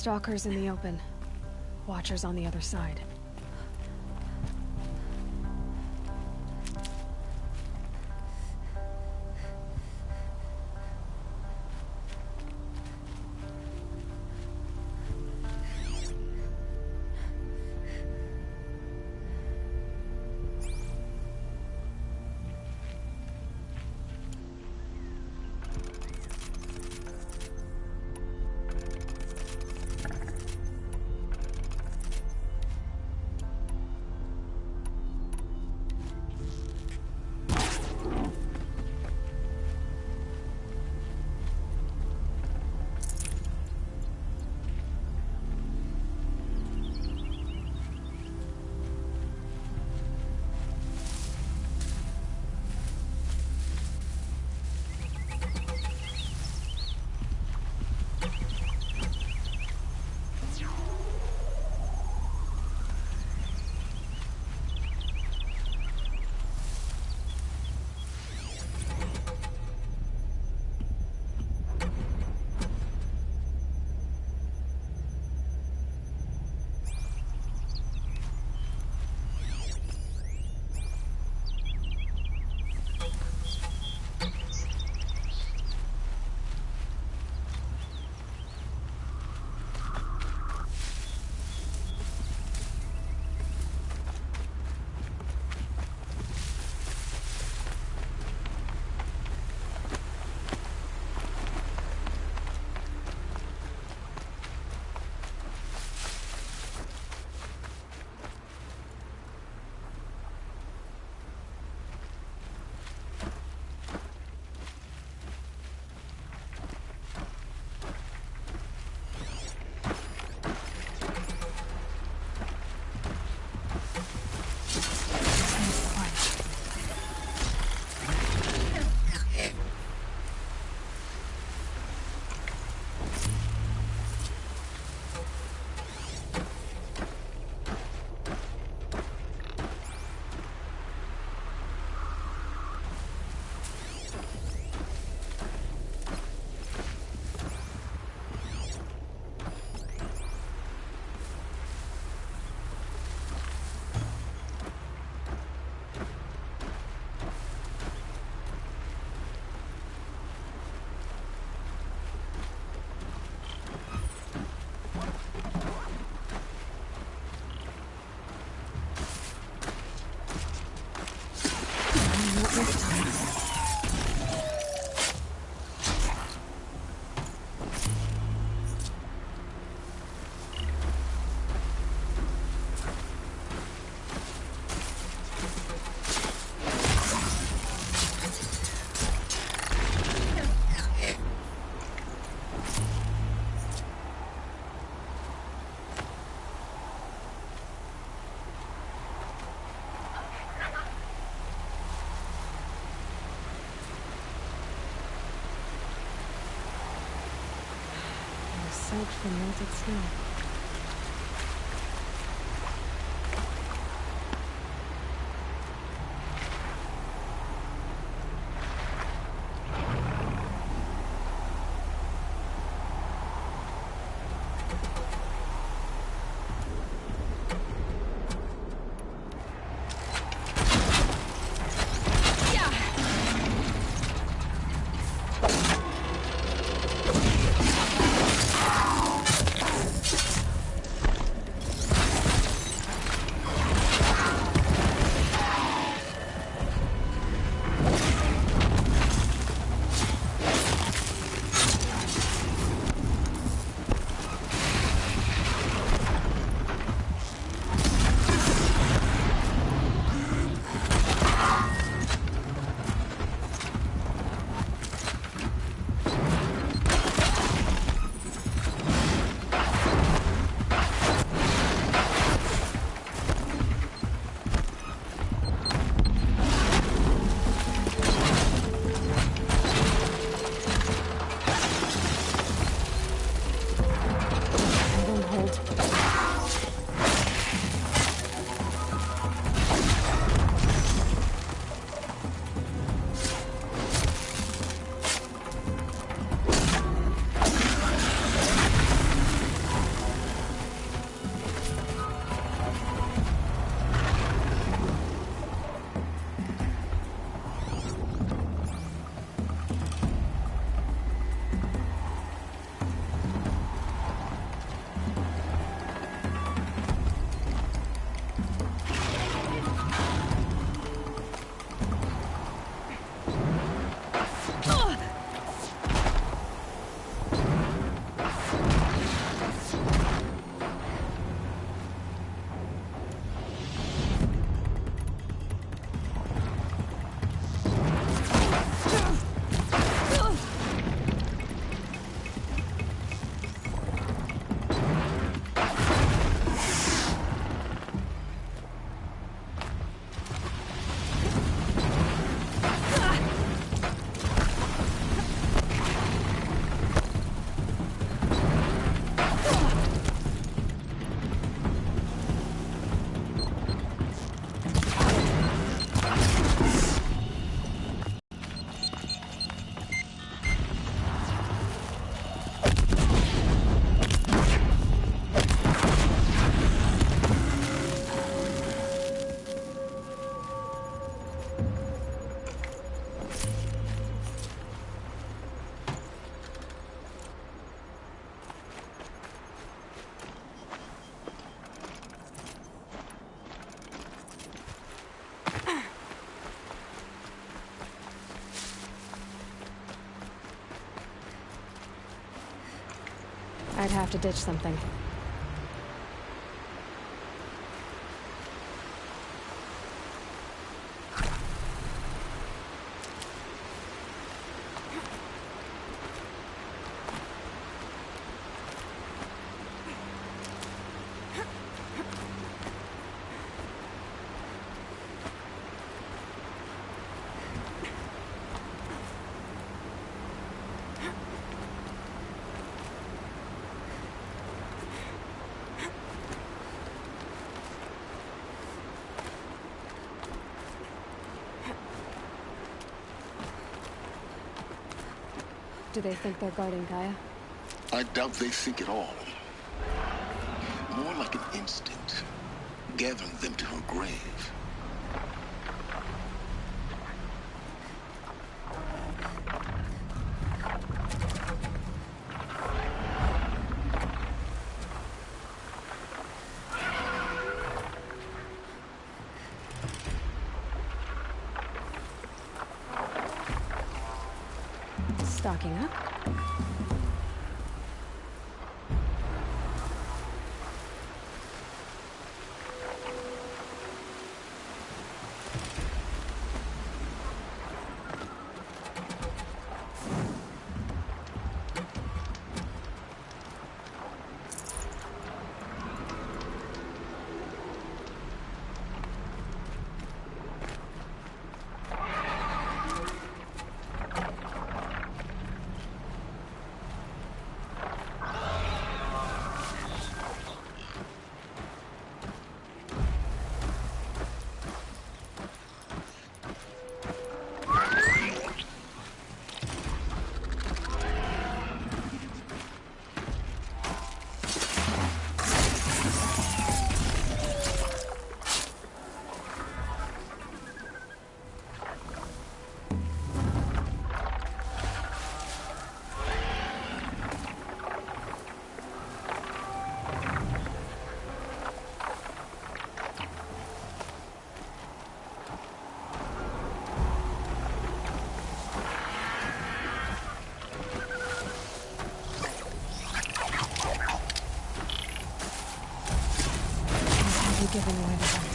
Stalkers in the open. Watchers on the other side. Soaked from melted snow. I'd have to ditch something. Do they think they're guarding Gaia? I doubt they think at all. More like an instinct, gathering them to her grave. Stocking up. Giving away the hunt.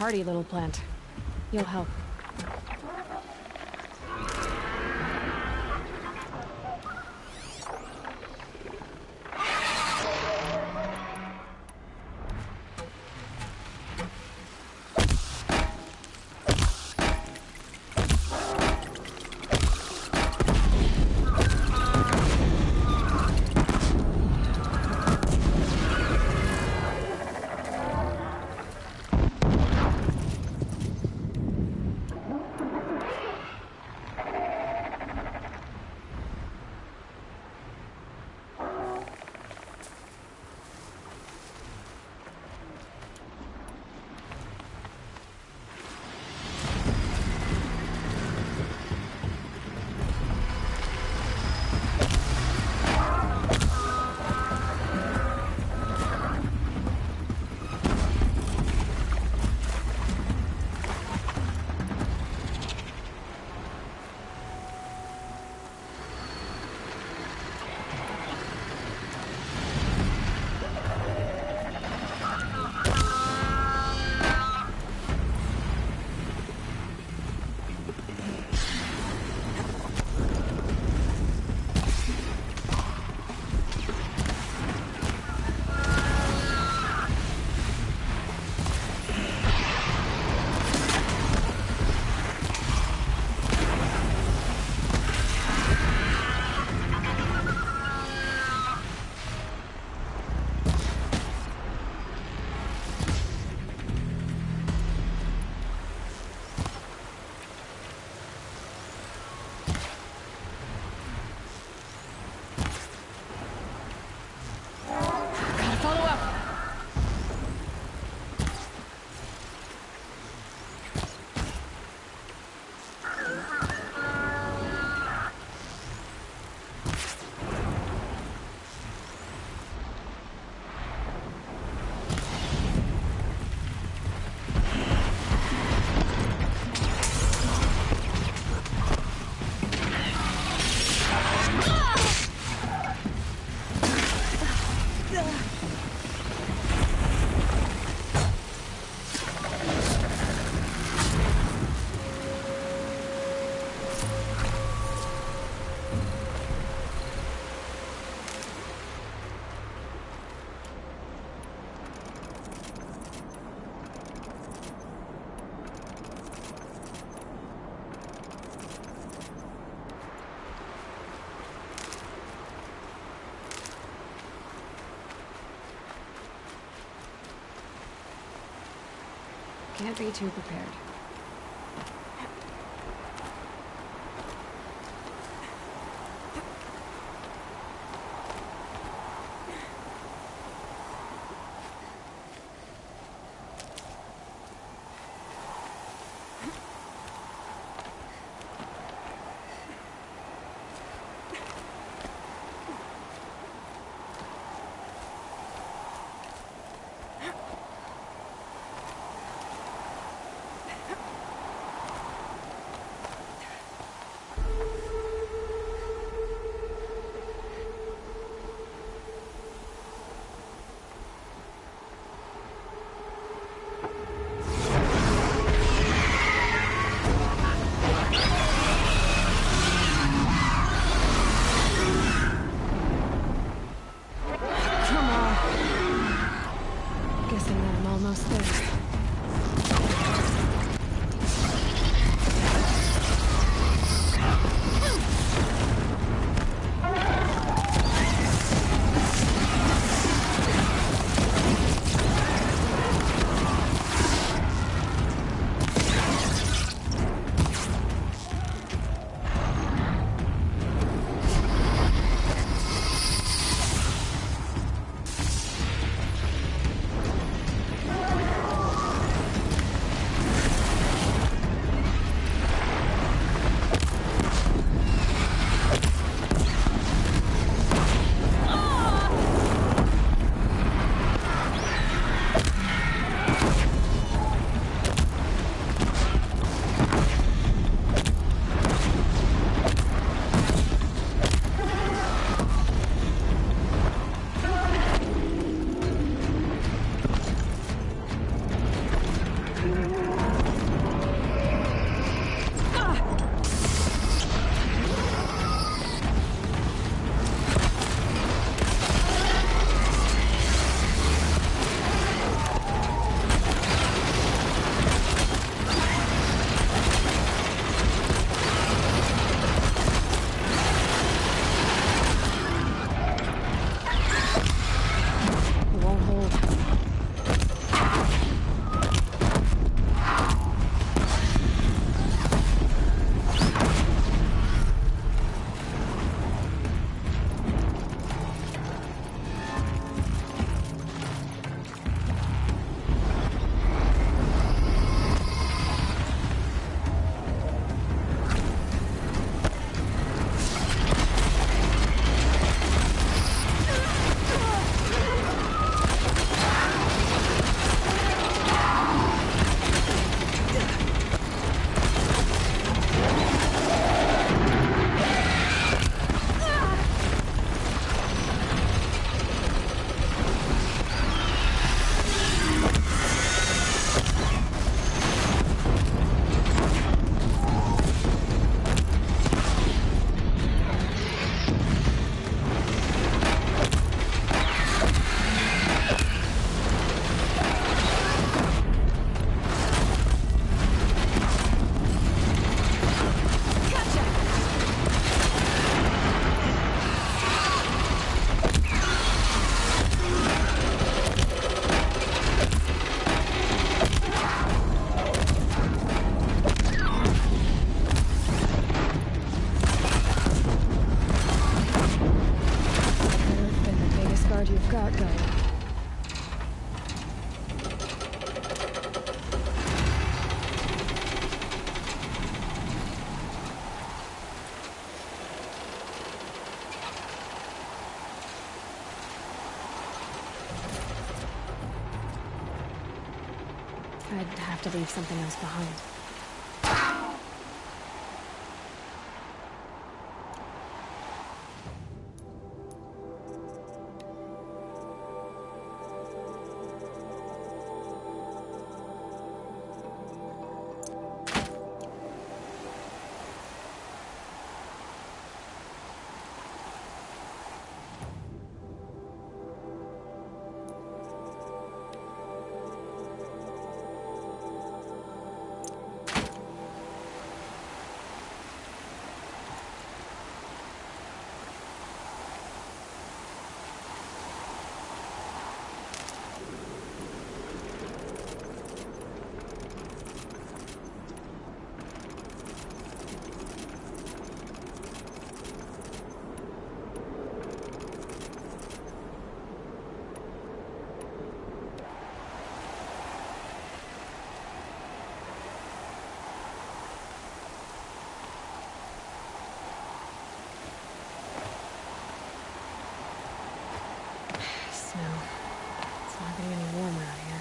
hardy little plant. You'll help. Can't be too prepared. have to leave something else behind. Snow. It's not getting any warmer out here.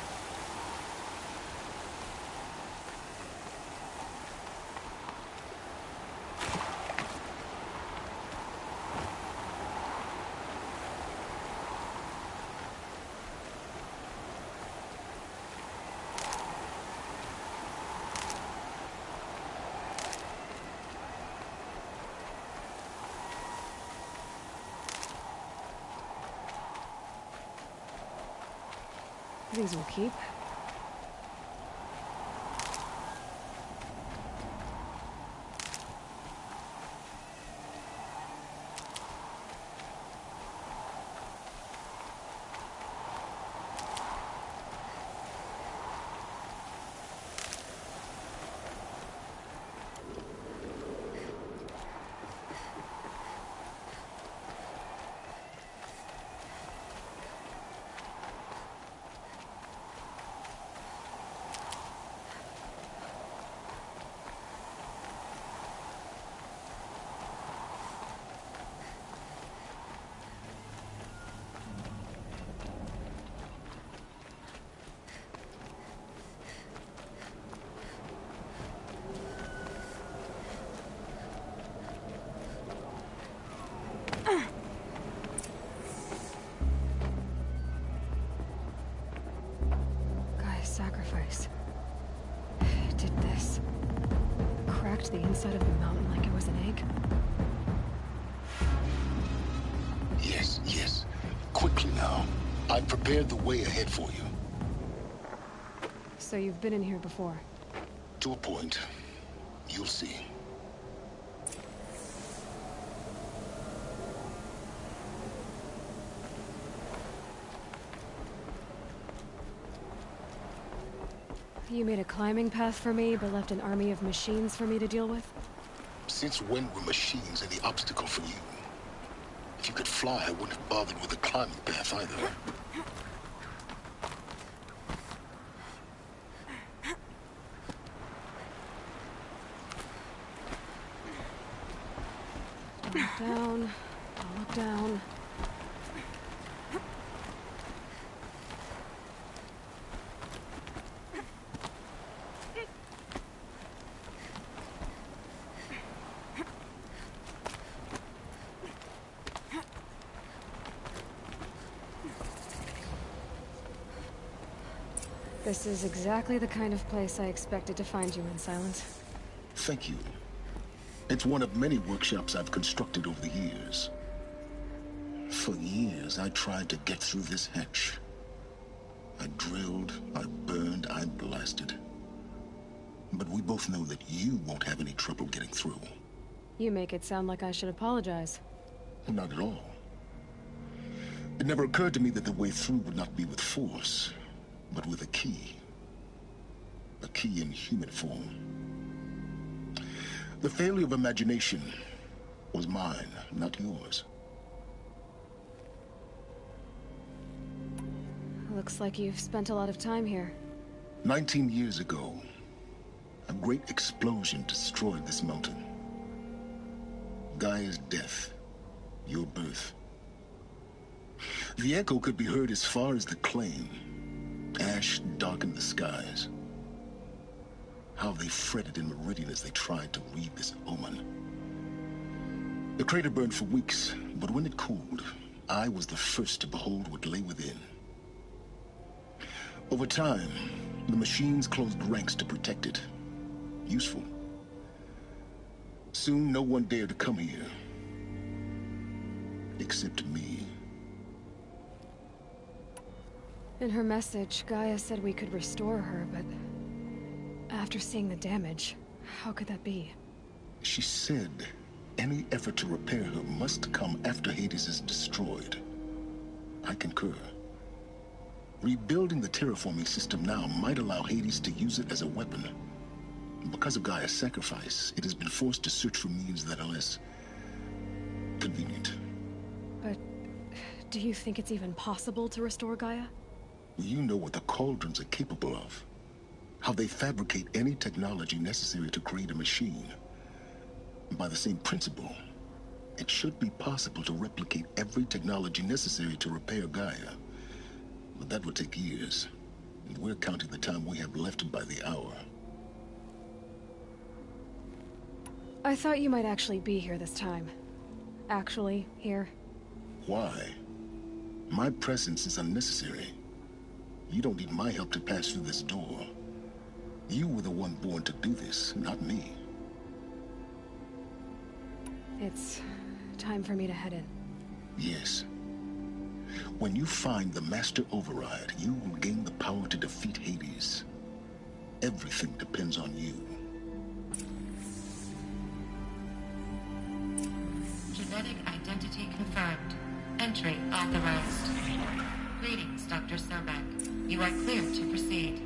These will keep. Sacrifice. It did this. Cracked the inside of the mountain like it was an egg. Yes, yes. Quickly now. I've prepared the way ahead for you. So you've been in here before? To a point. You'll see. You made a climbing path for me, but left an army of machines for me to deal with? Since when were machines any obstacle for you? If you could fly, I wouldn't have bothered with a climbing path either. Don't look down. Don't look down. This is exactly the kind of place I expected to find you in, Silence. Thank you. It's one of many workshops I've constructed over the years. For years, I tried to get through this hatch. I drilled, I burned, I blasted. But we both know that you won't have any trouble getting through. You make it sound like I should apologize. Not at all. It never occurred to me that the way through would not be with force, but with a key. A key in human form. The failure of imagination was mine, not yours. Looks like you've spent a lot of time here. 19 years ago, a great explosion destroyed this mountain. Gaia's death, your birth. The echo could be heard as far as the claim. Ash darkened the skies. how they fretted in Meridian as they tried to read this omen. The crater burned for weeks, but when it cooled, I was the first to behold what lay within. Over time, the machines closed ranks to protect it. Useful. Soon, no one dared to come here. Except me. In her message, Gaia said we could restore her, but... after seeing the damage, how could that be? She said any effort to repair her must come after Hades is destroyed. I concur. Rebuilding the terraforming system now might allow Hades to use it as a weapon. Because of Gaia's sacrifice, it has been forced to search for means that are less convenient. But do you think it's even possible to restore Gaia? You know what the Cauldrons are capable of. How they fabricate any technology necessary to create a machine. By the same principle, it should be possible to replicate every technology necessary to repair Gaia. But that would take years. And we're counting the time we have left by the hour. I thought you might actually be here this time. Actually, here. Why? My presence is unnecessary. You don't need my help to pass through this door. You were the one born to do this, not me. It's time for me to head in. Yes. When you find the Master Override, you will gain the power to defeat Hades. Everything depends on you. Genetic identity confirmed. Entry authorized. Greetings, Dr. Sobek. You are clear to proceed.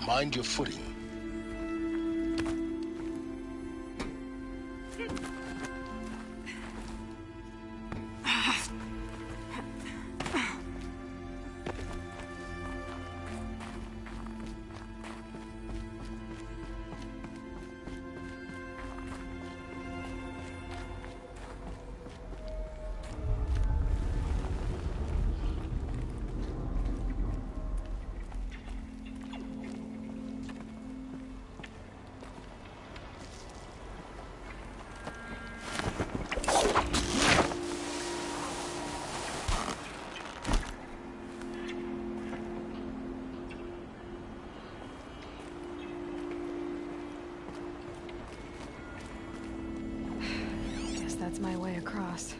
Mind your footing. That's my way across.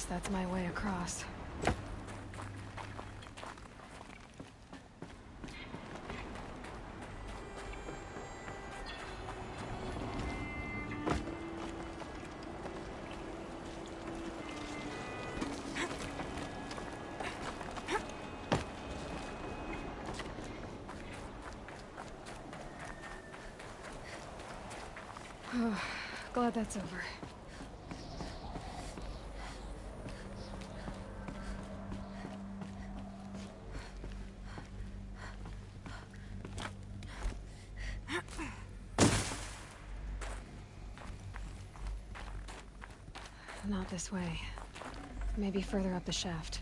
That's my way across. Oh, glad that's over. Not this way. Maybe further up the shaft.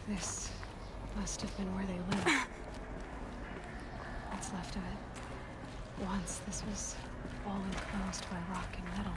This must have been where they lived. What's left of it. Once this was all enclosed by rock and metal.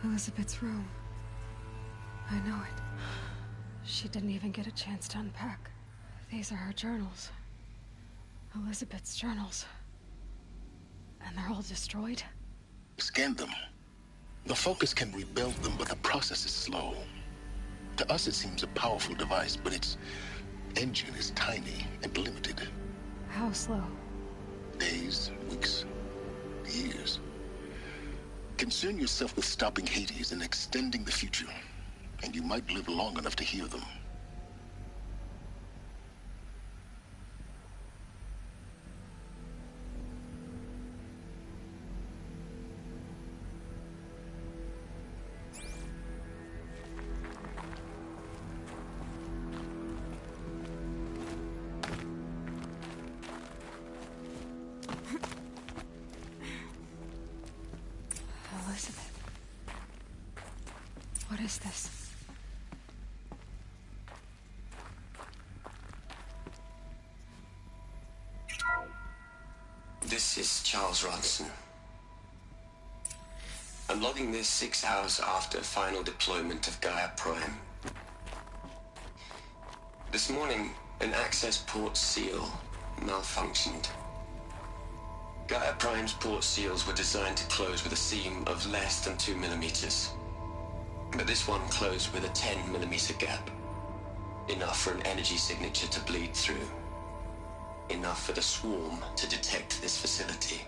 Elizabeth's room. I know it. She didn't even get a chance to unpack. These are her journals. Elizabeth's journals. And they're all destroyed? Scan them. The Focus can rebuild them, but the process is slow. To us it seems a powerful device, but its engine is tiny and limited. How slow? Days, weeks, years. Concern yourself with stopping Hades and extending the future, and you might live long enough to hear them. Elizabeth. What is this? This is Charles Ronson. I'm logging this 6 hours after final deployment of Gaia Prime. This morning, an access port seal malfunctioned. Gaia Prime's port seals were designed to close with a seam of less than 2 millimeters. But this one closed with a 10 millimeter gap. Enough for an energy signature to bleed through. Enough for the swarm to detect this facility.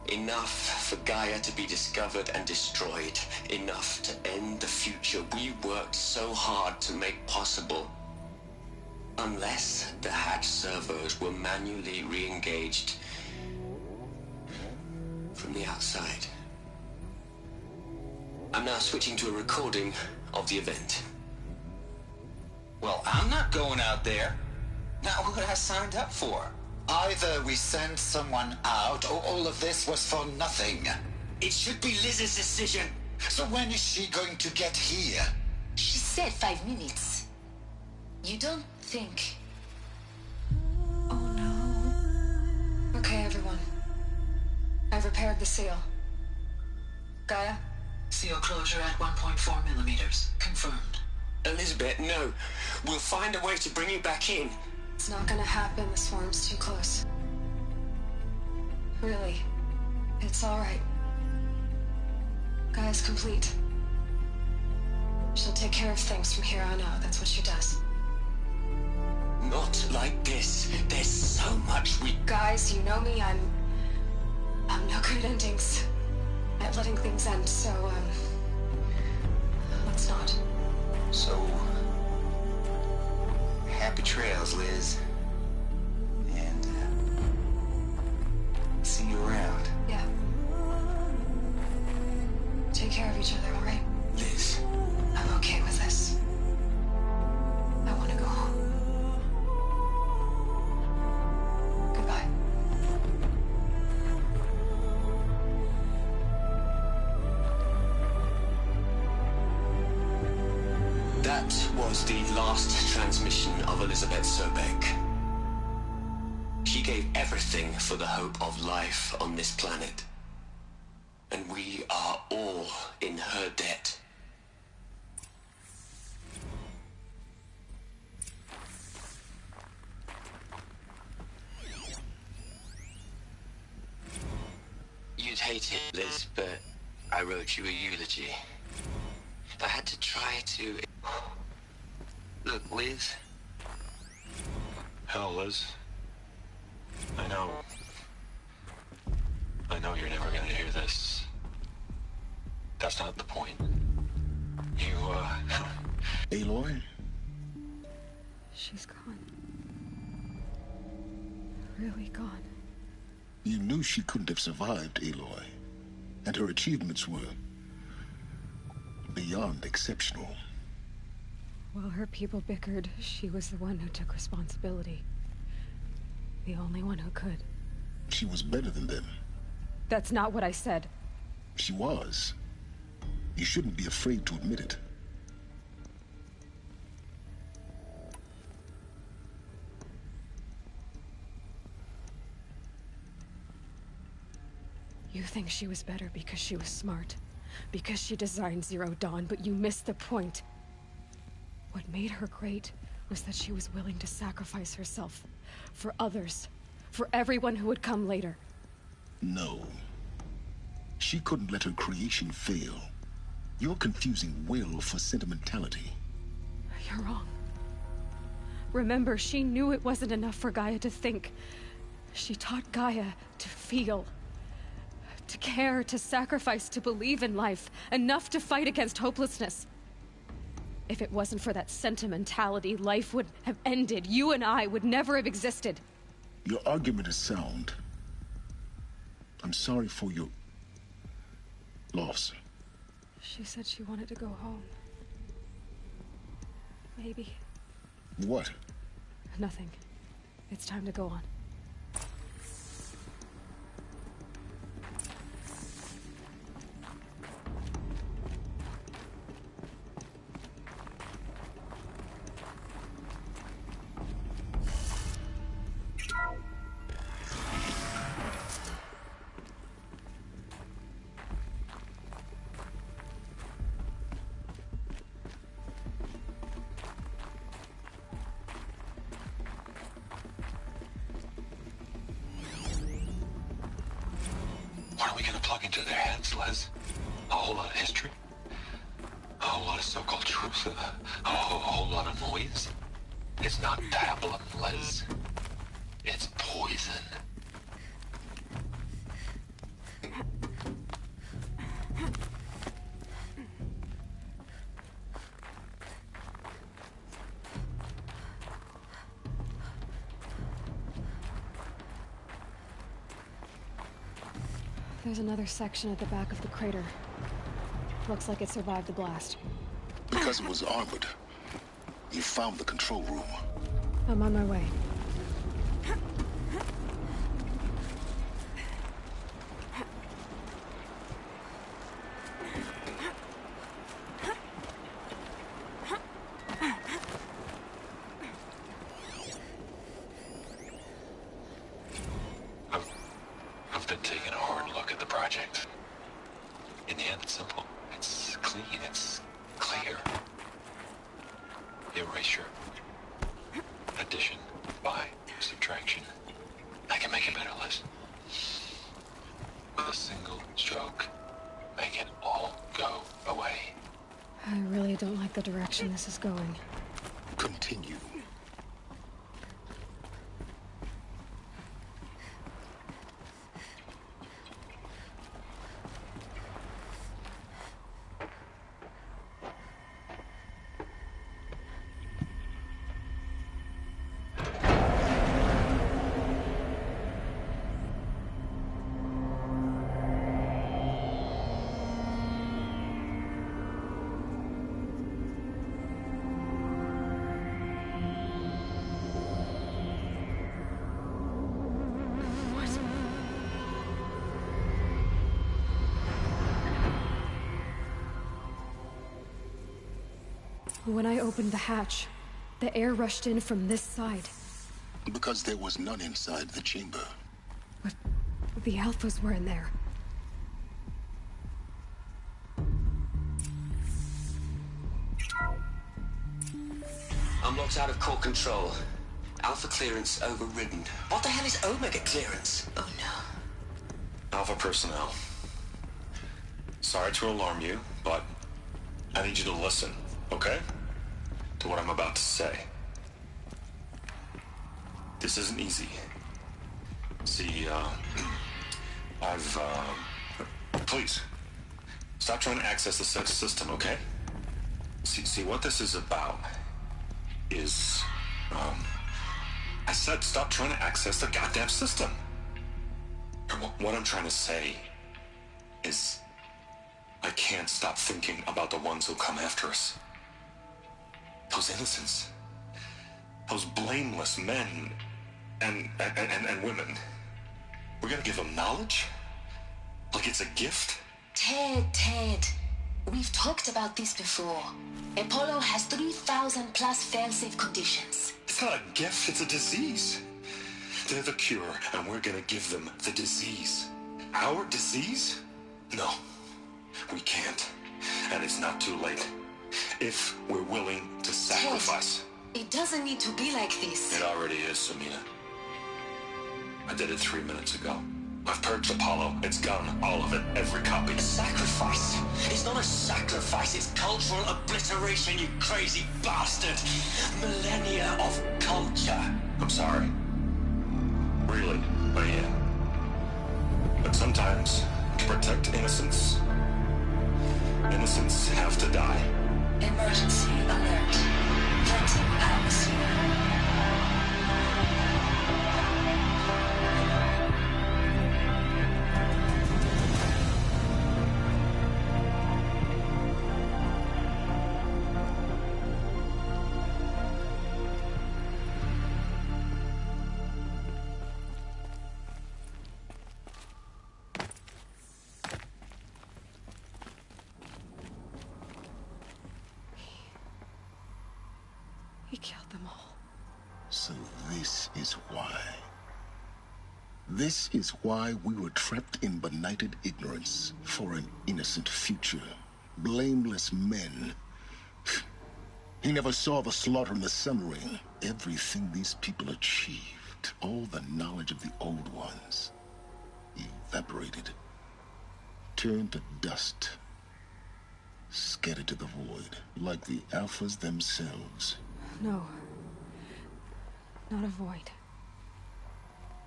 Enough for Gaia to be discovered and destroyed. Enough to end the future we worked so hard to make possible. Unless the hatch servos were manually re-engaged from the outside. I'm now switching to a recording of the event. Well, I'm not going out there. Not what I signed up for. Either we send someone out, or all of this was for nothing. It should be Liz's decision. So when is she going to get here? She said 5 minutes. You don't think... Oh no. Okay, everyone. I've repaired the seal. Gaia? Seal closure at 1.4 millimeters. Confirmed. Elizabeth, no. We'll find a way to bring you back in. It's not gonna happen. The swarm's too close. Really. It's alright. Gaia's complete. She'll take care of things from here on out. That's what she does. Not like this. There's so much we... Guys, you know me. I'm no good at endings. At letting things end, so, let's not. So... happy trails, Liz. And, see you around. Yeah. Take care of each other, alright? Liz. I'm okay with this. I want to go home. Goodbye. That was the last transmission of Elizabeth Sobek. She gave everything for the hope of life on this planet. And we are all in her debt. You'd hate it, Liz, but I wrote you a eulogy. I had to try to... Look, Liz. Hell, Liz. I know. I know you're never gonna hear this. That's not the point. You, Aloy? She's gone. Really gone. You knew she couldn't have survived, Aloy. And her achievements were beyond exceptional. While her people bickered, she was the one who took responsibility. The only one who could. She was better than them. That's not what I said. She was. You shouldn't be afraid to admit it. You think she was better because she was smart, because she designed Zero Dawn, but you missed the point. What made her great was that she was willing to sacrifice herself for others, for everyone who would come later. No. She couldn't let her creation fail. You're confusing will for sentimentality. You're wrong. Remember, she knew it wasn't enough for Gaia to think. She taught Gaia to feel. To care, to sacrifice, to believe in life. Enough to fight against hopelessness. If it wasn't for that sentimentality, life would have ended. You and I would never have existed. Your argument is sound. I'm sorry for your loss. She said she wanted to go home. Maybe. What? Nothing. It's time to go on. what are we gonna plug into their heads, Les? A whole lot of history? A whole lot of so-called truth? A whole lot of noise? It's not pablum, Les. It's poison. There's another section at the back of the crater. Looks like it survived the blast. Because it was armored. You found the control room. I'm on my way. I've been taking a hard look at the project. In the end, it's simple. It's clean. It's clear. Erasure. Addition. By. Subtraction. I can make it better, Liz. With a single stroke. Make it all go away. I really don't like the direction this is going. Continue. When I opened the hatch, the air rushed in from this side. Because there was none inside the chamber. But the Alphas were in there. Unlocked out of core control. Alpha clearance overridden. What the hell is Omega clearance? Oh no. Alpha personnel. Sorry to alarm you, but I need you to listen, okay? To what I'm about to say. This isn't easy. See, please, stop trying to access the system, okay? See, what this is about is, I said stop trying to access the goddamn system. What I'm trying to say is, I can't stop thinking about the ones who come after us. Those innocents. Those blameless men and women. We're gonna give them knowledge? Like it's a gift? Ted. We've talked about this before. Apollo has 3,000 plus fail-safe conditions. It's not a gift, it's a disease. They're the cure, and we're gonna give them the disease. Our disease? No, we can't. And it's not too late. If we're willing to sacrifice. Ted, it doesn't need to be like this. It already is, Samina. I did it 3 minutes ago. I've purged Apollo. It's gone. All of it. Every copy. A sacrifice? It's not a sacrifice. It's cultural obliteration, you crazy bastard. Millennia of culture. I'm sorry. Really, I am. But sometimes, to protect innocence, innocents have to die. Emergency alert. Venting atmosphere. He killed them all. So this is why. This is why we were trapped in benighted ignorance for an innocent future. Blameless men. He never saw the slaughter in the Sun Ring. Everything these people achieved, all the knowledge of the old ones, evaporated, turned to dust, scattered to the void, like the Alphas themselves. No. Not a void.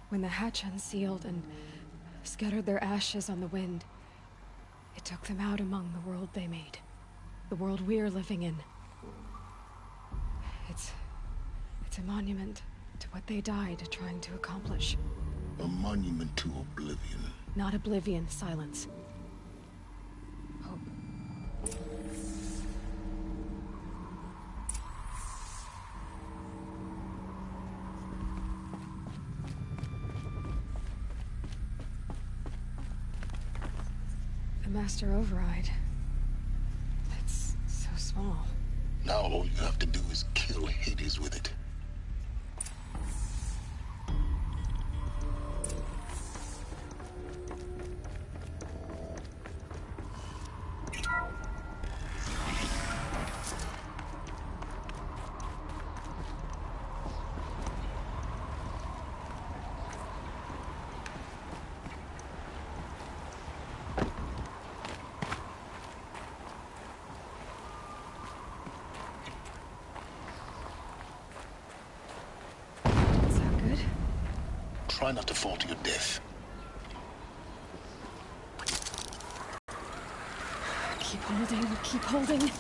When the hatch unsealed and scattered their ashes on the wind, it took them out among the world they made. The world we're living in. It's a monument to what they died trying to accomplish. A monument to oblivion. Not oblivion, silence. Hope. The Master Override. It's so small. Now all you have to do is kill Hades with it. Try not to fall to your death. Keep holding, keep holding.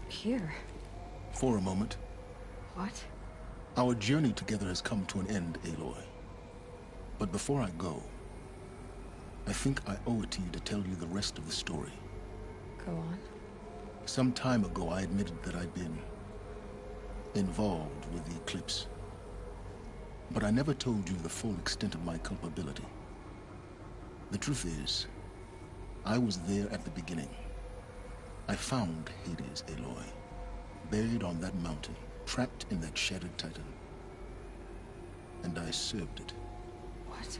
Here. For a moment. What? Our journey together has come to an end, Aloy. But before I go, I think I owe it to you to tell you the rest of the story. Go on. Some time ago, I admitted that I'd been involved with the eclipse. But I never told you the full extent of my culpability. The truth is, I was there at the beginning. I found Hades, Aloy, buried on that mountain, trapped in that shattered titan. And I served it. What?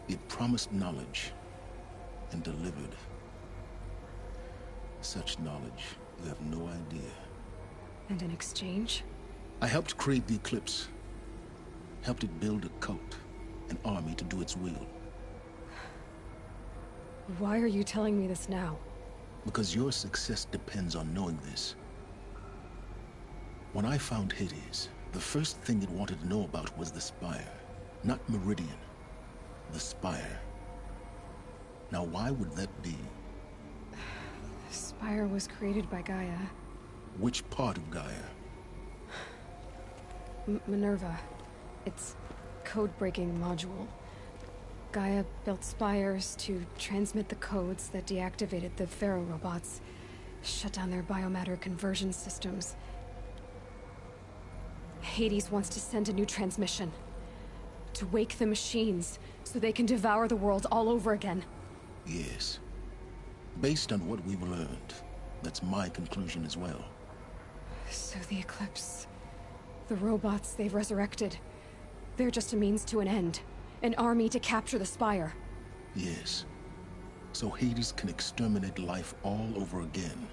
It promised knowledge and delivered. Such knowledge, you have no idea. And in exchange? I helped create the Eclipse. Helped it build a cult, an army to do its will. Why are you telling me this now? Because your success depends on knowing this. When I found Hades, the first thing it wanted to know about was the Spire. Not Meridian. The Spire. Now why would that be? The Spire was created by Gaia. Which part of Gaia? Minerva. Its code-breaking module. Gaia built spires to transmit the codes that deactivated the Pharaoh robots, shut down their biomatter conversion systems. Hades wants to send a new transmission. To wake the machines, so they can devour the world all over again. Yes. Based on what we've learned, that's my conclusion as well. So the Eclipse... the robots they've resurrected... they're just a means to an end. An army to capture the Spire. Yes. So Hades can exterminate life all over again.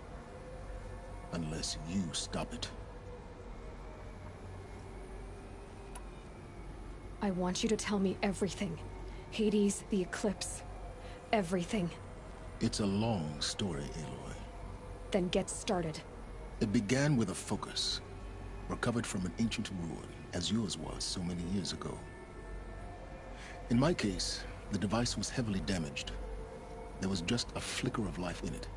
Unless you stop it. I want you to tell me everything. Hades, the Eclipse. Everything. It's a long story, Aloy. Then get started. It began with a focus. Recovered from an ancient ruin, as yours was so many years ago. In my case, the device was heavily damaged. There was just a flicker of life in it.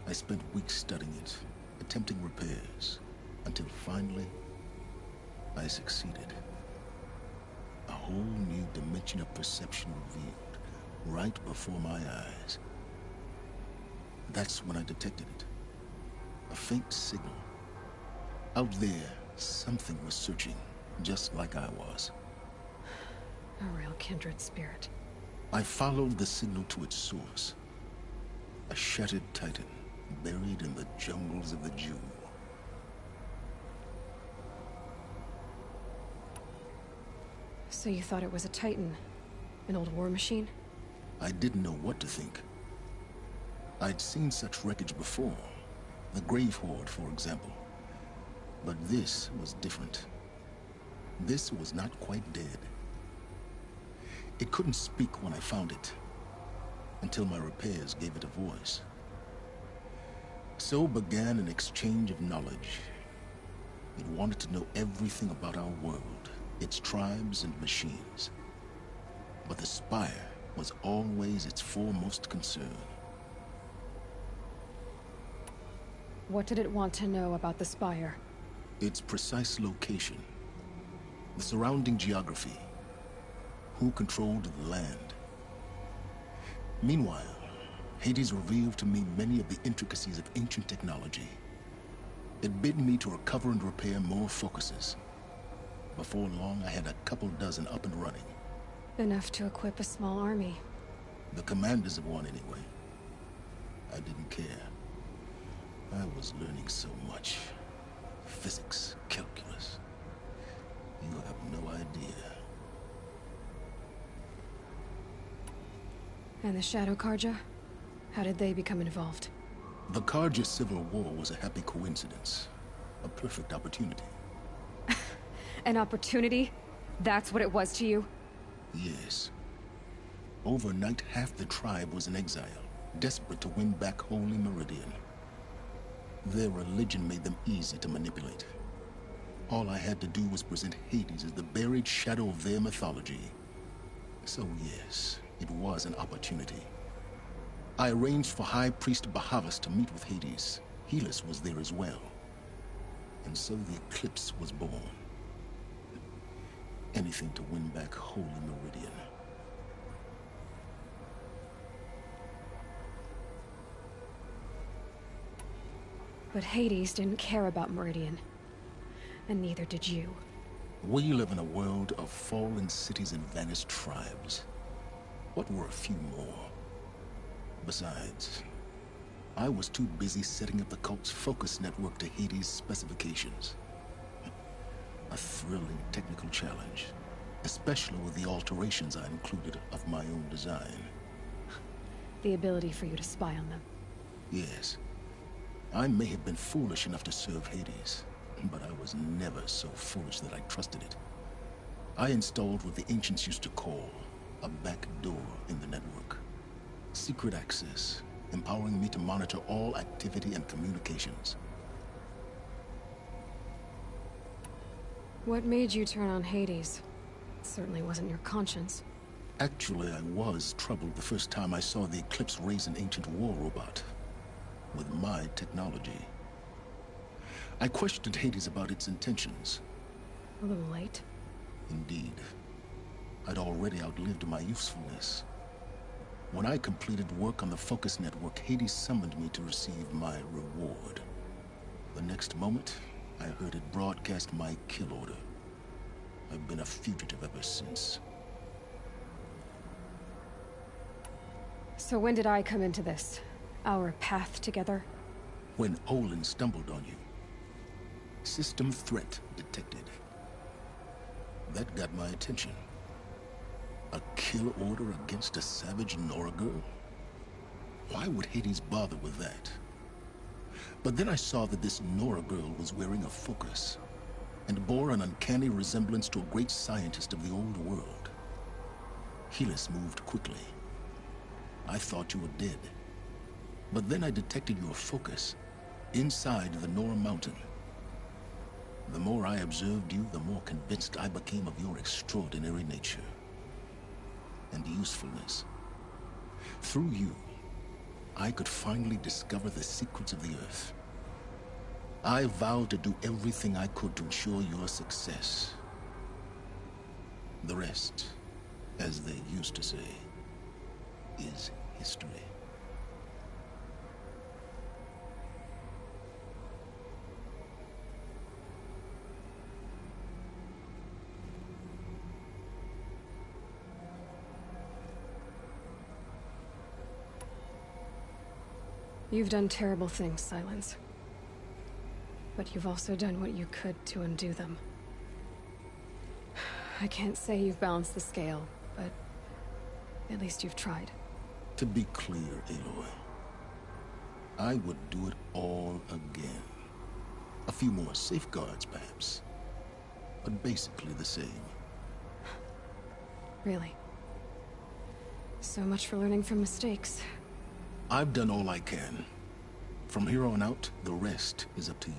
I spent weeks studying it, attempting repairs, until finally, I succeeded. A whole new dimension of perception revealed, right before my eyes. That's when I detected it. A faint signal. Out there, something was searching, just like I was. A real kindred spirit. I followed the signal to its source. A shattered titan, buried in the jungles of the Jew. So you thought it was a titan? An old war machine? I didn't know what to think. I'd seen such wreckage before. The Grave Horde, for example. But this was different. This was not quite dead. It couldn't speak when I found it, until my repairs gave it a voice. So began an exchange of knowledge. It wanted to know everything about our world, its tribes and machines. But the Spire was always its foremost concern. What did it want to know about the Spire? Its precise location, the surrounding geography, who controlled the land. Meanwhile, Hades revealed to me many of the intricacies of ancient technology. It bid me to recover and repair more focuses. Before long, I had a couple dozen up and running. Enough to equip a small army. The commanders of one, anyway. I didn't care. I was learning so much. Physics, calculus. You have no idea. And the Shadow Karja? How did they become involved? The Karja Civil War was a happy coincidence. A perfect opportunity. An opportunity? That's what it was to you? Yes. Overnight, half the tribe was in exile, desperate to win back Holy Meridian. Their religion made them easy to manipulate. All I had to do was present Hades as the buried shadow of their mythology. So yes, it was an opportunity. I arranged for High Priest Bahavas to meet with Hades. Helis was there as well. And so the Eclipse was born. anything to win back Holy Meridian. But Hades didn't care about Meridian. And neither did you. We live in a world of fallen cities and vanished tribes. What were a few more? Besides, I was too busy setting up the cult's focus network to Hades' specifications. A thrilling technical challenge, especially with the alterations I included of my own design. The ability for you to spy on them. Yes. I may have been foolish enough to serve Hades, but I was never so foolish that I trusted it. I installed what the ancients used to call a back door in the network. Secret access, empowering me to monitor all activity and communications. What made you turn on Hades? It certainly wasn't your conscience. Actually, I was troubled the first time I saw the Eclipse raise an ancient war robot. With my technology. I questioned Hades about its intentions. A little late. Indeed. I'd already outlived my usefulness. When I completed work on the Focus Network, Hades summoned me to receive my reward. The next moment, I heard it broadcast my kill order. I've been a fugitive ever since. So when did I come into this? Our path together? When Olin stumbled on you. System threat detected. That got my attention. A kill order against a savage Nora girl? Why would Hades bother with that? But then I saw that this Nora girl was wearing a focus, and bore an uncanny resemblance to a great scientist of the old world. Helis moved quickly. I thought you were dead. But then I detected your focus inside the Nora mountain. The more I observed you, the more convinced I became of your extraordinary nature and usefulness. Through you, I could finally discover the secrets of the Earth. I vowed to do everything I could to ensure your success. The rest, as they used to say, is history. You've done terrible things, Silence. But you've also done what you could to undo them. I can't say you've balanced the scale, but at least you've tried. To be clear, Aloy, I would do it all again. A few more safeguards, perhaps, but basically the same. Really? So much for learning from mistakes. I've done all I can. From here on out, the rest is up to you.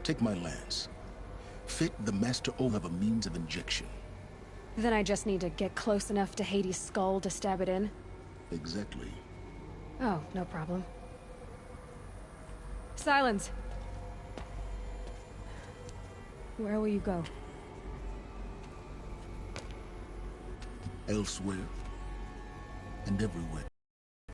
Take my lance. Fit the Master O have a means of injection. Then I just need to get close enough to Hades' skull to stab it in? Exactly. Oh, no problem. Silence! Where will you go? Elsewhere. And everywhere.